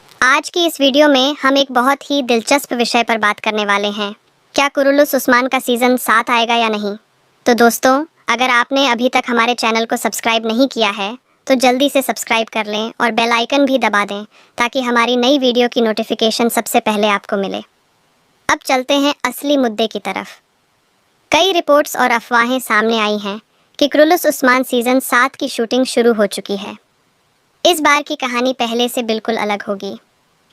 आज की इस वीडियो में हम एक बहुत ही दिलचस्प विषय पर बात करने वाले हैं। क्या कुरुलुस उस्मान का सीज़न 7 आएगा या नहीं? तो दोस्तों, अगर आपने अभी तक हमारे चैनल को सब्सक्राइब नहीं किया है तो जल्दी से सब्सक्राइब कर लें और बेल आइकन भी दबा दें ताकि हमारी नई वीडियो की नोटिफिकेशन सबसे पहले आपको मिले। अब चलते हैं असली मुद्दे की तरफ। कई रिपोर्ट्स और अफवाहें सामने आई हैं कि कुरुलुस उस्मान सीज़न 7 की शूटिंग शुरू हो चुकी है। इस बार की कहानी पहले से बिल्कुल अलग होगी।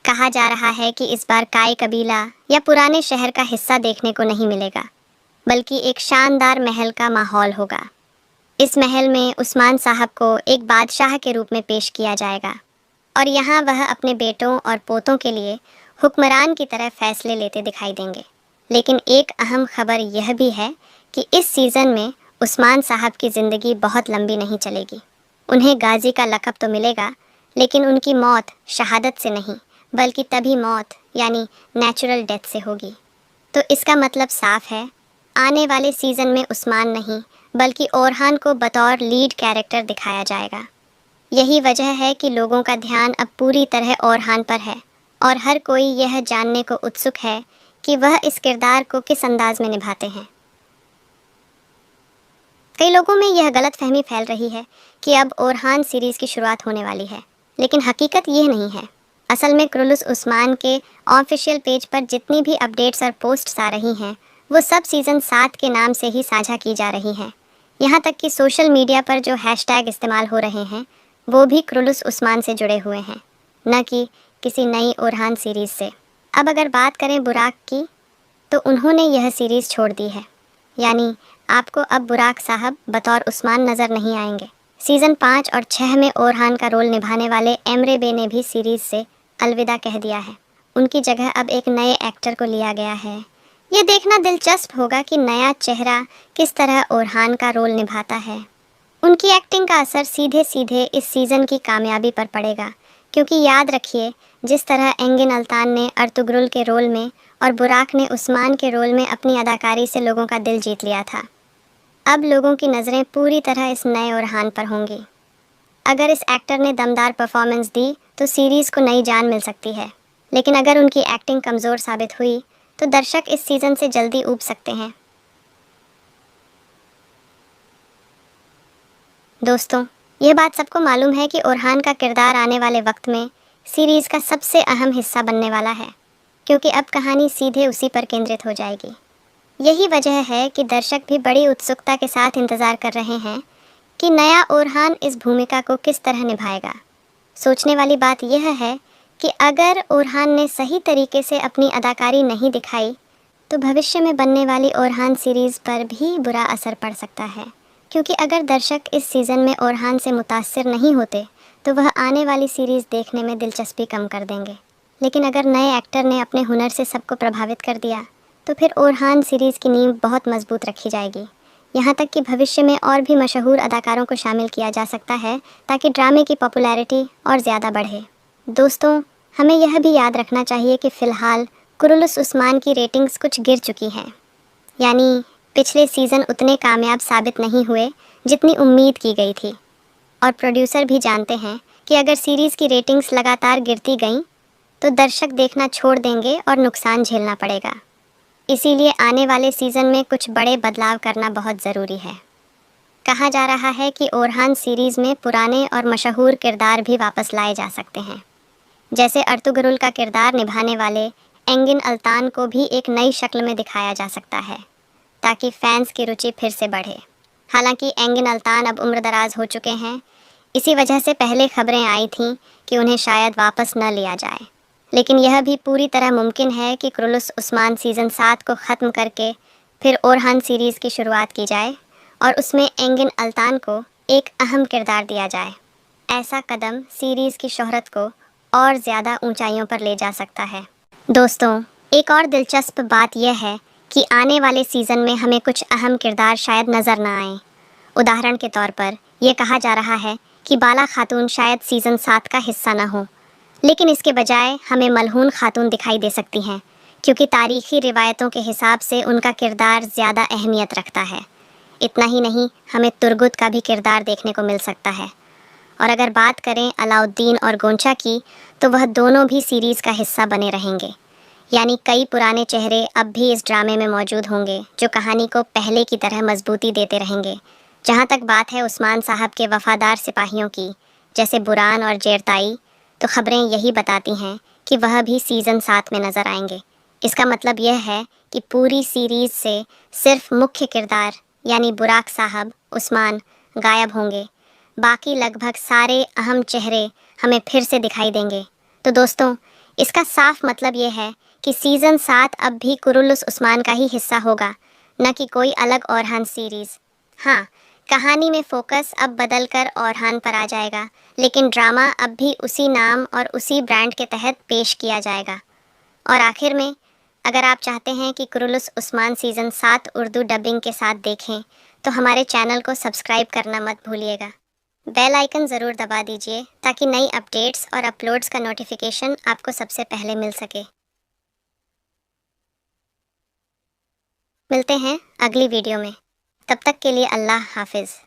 कहा जा रहा है कि इस बार काय कबीला या पुराने शहर का हिस्सा देखने को नहीं मिलेगा, बल्कि एक शानदार महल का माहौल होगा। इस महल में उस्मान साहब को एक बादशाह के रूप में पेश किया जाएगा और यहाँ वह अपने बेटों और पोतों के लिए हुक्मरान की तरह फैसले लेते दिखाई देंगे। लेकिन एक अहम खबर यह भी है कि इस सीज़न में उस्मान साहब की ज़िंदगी बहुत लंबी नहीं चलेगी। उन्हें गाजी का लक़ब तो मिलेगा, लेकिन उनकी मौत शहादत से नहीं बल्कि तभी मौत यानी नेचुरल डेथ से होगी। तो इसका मतलब साफ है, आने वाले सीज़न में उस्मान नहीं बल्कि ओरहान को बतौर लीड कैरेक्टर दिखाया जाएगा। यही वजह है कि लोगों का ध्यान अब पूरी तरह ओरहान पर है और हर कोई यह जानने को उत्सुक है कि वह इस किरदार को किस अंदाज में निभाते हैं। कई लोगों में यह गलतफहमी फैल रही है कि अब ओरहान सीरीज़ की शुरुआत होने वाली है, लेकिन हकीकत ये नहीं है। असल में कुरुलुस उस्मान के ऑफिशियल पेज पर जितनी भी अपडेट्स और पोस्ट्स आ रही हैं वो सब सीज़न 7 के नाम से ही साझा की जा रही हैं। यहाँ तक कि सोशल मीडिया पर जो हैशटैग इस्तेमाल हो रहे हैं वो भी कुरुलुस उस्मान से जुड़े हुए हैं, न कि किसी नई ओरहान सीरीज़ से। अब अगर बात करें बुराक की, तो उन्होंने यह सीरीज़ छोड़ दी है, यानी आपको अब बुराक साहब बतौर उस्मान नज़र नहीं आएंगे। सीज़न 5 और 6 में ओरहान का रोल निभाने वाले एमरे बे ने भी सीरीज़ से अलविदा कह दिया है। उनकी जगह अब एक नए एक्टर को लिया गया है। ये देखना दिलचस्प होगा कि नया चेहरा किस तरह ओरहान का रोल निभाता है। उनकी एक्टिंग का असर सीधे सीधे इस सीज़न की कामयाबी पर पड़ेगा, क्योंकि याद रखिए, जिस तरह एंगिन अल्तान ने अर्तुगरुल के रोल में और बुराक ने उस्मान के रोल में अपनी अदाकारी से लोगों का दिल जीत लिया था, अब लोगों की नज़रें पूरी तरह इस नए ओरहान पर होंगी। अगर इस एक्टर ने दमदार परफॉर्मेंस दी तो सीरीज़ को नई जान मिल सकती है, लेकिन अगर उनकी एक्टिंग कमज़ोर साबित हुई तो दर्शक इस सीज़न से जल्दी ऊब सकते हैं। दोस्तों, यह बात सबको मालूम है कि ओरहान का किरदार आने वाले वक्त में सीरीज़ का सबसे अहम हिस्सा बनने वाला है, क्योंकि अब कहानी सीधे उसी पर केंद्रित हो जाएगी। यही वजह है कि दर्शक भी बड़ी उत्सुकता के साथ इंतज़ार कर रहे हैं कि नया ओरहान इस भूमिका को किस तरह निभाएगा। सोचने वाली बात यह है कि अगर ओरहान ने सही तरीके से अपनी अदाकारी नहीं दिखाई तो भविष्य में बनने वाली ओरहान सीरीज़ पर भी बुरा असर पड़ सकता है, क्योंकि अगर दर्शक इस सीज़न में ओरहान से मुतासिर नहीं होते तो वह आने वाली सीरीज़ देखने में दिलचस्पी कम कर देंगे। लेकिन अगर नए एक्टर ने अपने हुनर से सबको प्रभावित कर दिया तो फिर ओरहान सीरीज़ की नींव बहुत मजबूत रखी जाएगी। यहाँ तक कि भविष्य में और भी मशहूर अदाकारों को शामिल किया जा सकता है ताकि ड्रामे की पॉपुलैरिटी और ज़्यादा बढ़े। दोस्तों, हमें यह भी याद रखना चाहिए कि फ़िलहाल कुरुलुस उस्मान की रेटिंग्स कुछ गिर चुकी हैं, यानी पिछले सीज़न उतने कामयाब साबित नहीं हुए जितनी उम्मीद की गई थी, और प्रोड्यूसर भी जानते हैं कि अगर सीरीज़ की रेटिंग्स लगातार गिरती गईं तो दर्शक देखना छोड़ देंगे और नुकसान झेलना पड़ेगा। इसीलिए आने वाले सीज़न में कुछ बड़े बदलाव करना बहुत ज़रूरी है। कहा जा रहा है कि ओरहान सीरीज़ में पुराने और मशहूर किरदार भी वापस लाए जा सकते हैं। जैसे अर्तुगरुल का किरदार निभाने वाले एंगिन अल्तान को भी एक नई शक्ल में दिखाया जा सकता है, ताकि फैंस की रुचि फिर से बढ़े। हालांकि एंगिन अल्तान अब उम्रदराज हो चुके हैं, इसी वजह से पहले खबरें आई थीं कि उन्हें शायद वापस न लिया जाए। लेकिन यह भी पूरी तरह मुमकिन है कि कुरुलुस उस्मान सीज़न 7 को ख़त्म करके फिर ओरहान सीरीज़ की शुरुआत की जाए और उसमें एंगिन अल्तान को एक अहम किरदार दिया जाए। ऐसा कदम सीरीज़ की शोहरत को और ज़्यादा ऊंचाइयों पर ले जा सकता है। दोस्तों, एक और दिलचस्प बात यह है कि आने वाले सीज़न में हमें कुछ अहम किरदार शायद नज़र न आएँ। उदाहरण के तौर पर यह कहा जा रहा है कि बाला खातून शायद सीज़न 7 का हिस्सा न हो, लेकिन इसके बजाय हमें मलहून खातून दिखाई दे सकती हैं, क्योंकि तारीख़ी रिवायतों के हिसाब से उनका किरदार ज़्यादा अहमियत रखता है। इतना ही नहीं, हमें तुर्गुत का भी किरदार देखने को मिल सकता है। और अगर बात करें अलाउद्दीन और गोंचा की, तो वह दोनों भी सीरीज़ का हिस्सा बने रहेंगे। यानी कई पुराने चेहरे अब भी इस ड्रामे में मौजूद होंगे, जो कहानी को पहले की तरह मजबूती देते रहेंगे। जहाँ तक बात है उस्मान साहब के वफादार सिपाहियों की, जैसे बुरान और जेरताई, तो खबरें यही बताती हैं कि वह भी सीज़न 7 में नज़र आएंगे। इसका मतलब यह है कि पूरी सीरीज़ से सिर्फ मुख्य किरदार यानी बुराक साहब, उस्मान गायब होंगे। बाकी लगभग सारे अहम चेहरे हमें फिर से दिखाई देंगे। तो दोस्तों, इसका साफ मतलब यह है कि सीज़न 7 अब भी कुरुलुस उस्मान का ही हिस्सा होगा, न कि कोई अलग औरहान सीरीज़। हाँ, कहानी में फोकस अब बदलकर औरहान पर आ जाएगा, लेकिन ड्रामा अब भी उसी नाम और उसी ब्रांड के तहत पेश किया जाएगा। और आखिर में, अगर आप चाहते हैं कि Kurulus Usman season 7 Urdu dubbing के साथ देखें, तो हमारे चैनल को सब्सक्राइब करना मत भूलिएगा। बेल आइकन ज़रूर दबा दीजिए ताकि नई अपडेट्स और अपलोड्स का नोटिफिकेशन आपको सबसे पहले मिल सके। मिलते हैं अगली वीडियो में। तब तक के लिए अल्लाह हाफिज़।